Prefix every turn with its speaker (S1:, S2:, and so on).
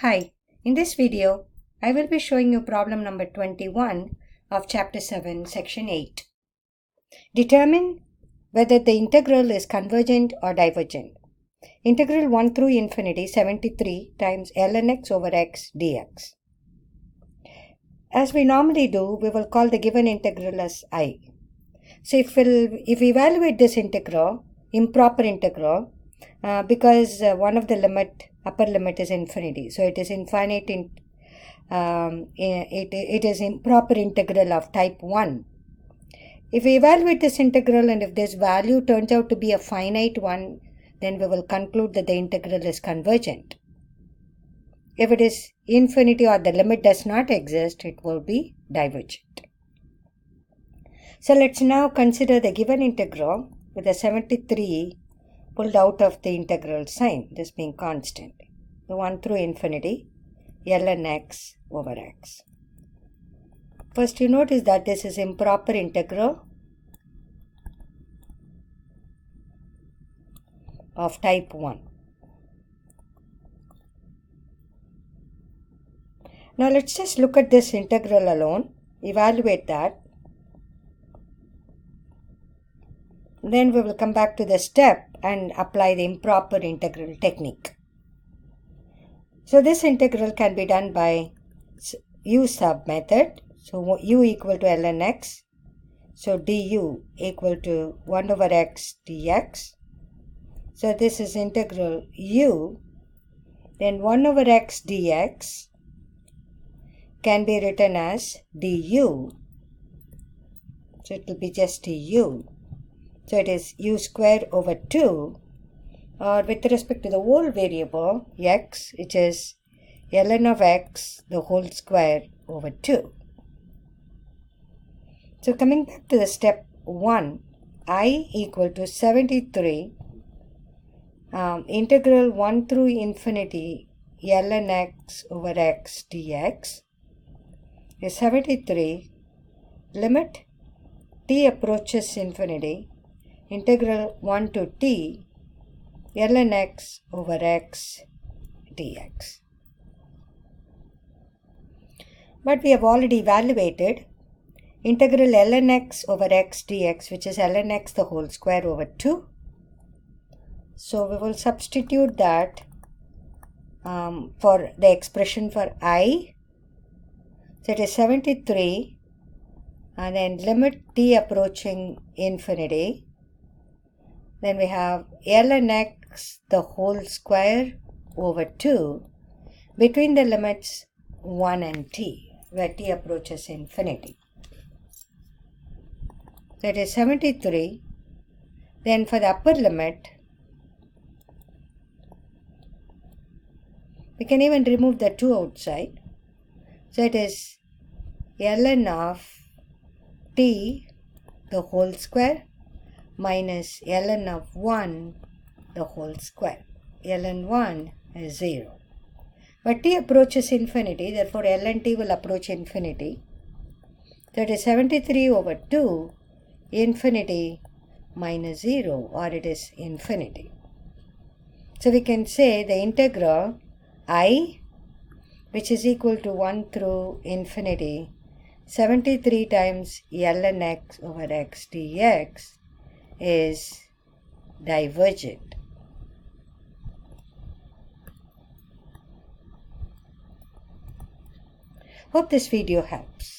S1: Hi, in this video, I will be showing you problem number 21 of chapter 7, section 8. Determine whether the integral is convergent or divergent. Integral 1 through infinity 73 times ln x over x dx. As we normally do, we will call the given integral as I. So if we evaluate this integral, improper integral, because one of the upper limit is infinity, so it is infinite. It is improper integral of type 1. If we evaluate this integral and if this value turns out to be a finite one, then we will conclude that the integral is convergent. If it is infinity or the limit does not exist, it will be divergent. So let's now consider the given integral with the 73 pulled out of the integral sign, this being constant. The 1 through infinity, ln x over x. First you notice that this is improper integral of type 1. Now let's just look at this integral alone, evaluate that. Then we will come back to the step and apply the improper integral technique. So this integral can be done by u sub method. So u equal to ln x. So du equal to 1 over x dx. So this is integral u. Then 1 over x dx can be written as du. So it will be just du. So it is u square over 2, or with respect to the whole variable x, it is ln of x the whole square over 2. So coming back to the step 1, I equal to 73 integral 1 through infinity ln x over x dx is 73 limit t approaches infinity integral 1 to t ln x over x dx. But we have already evaluated integral ln x over x dx, which is ln x the whole square over 2. So we will substitute that for the expression for I. So it is 73 and then limit t approaching infinity. Then we have ln x the whole square over 2 between the limits 1 and t, where t approaches infinity. That is 73. Then for the upper limit, we can even remove the 2 outside. So it is ln of t the whole square minus ln of 1 the whole square. Ln 1 is 0. But t approaches infinity, therefore ln t will approach infinity. So it is 73 over 2 infinity minus 0, or it is infinity. So we can say the integral I, which is equal to 1 through infinity 73 times ln x over x dx is divergent. Hope this video helps.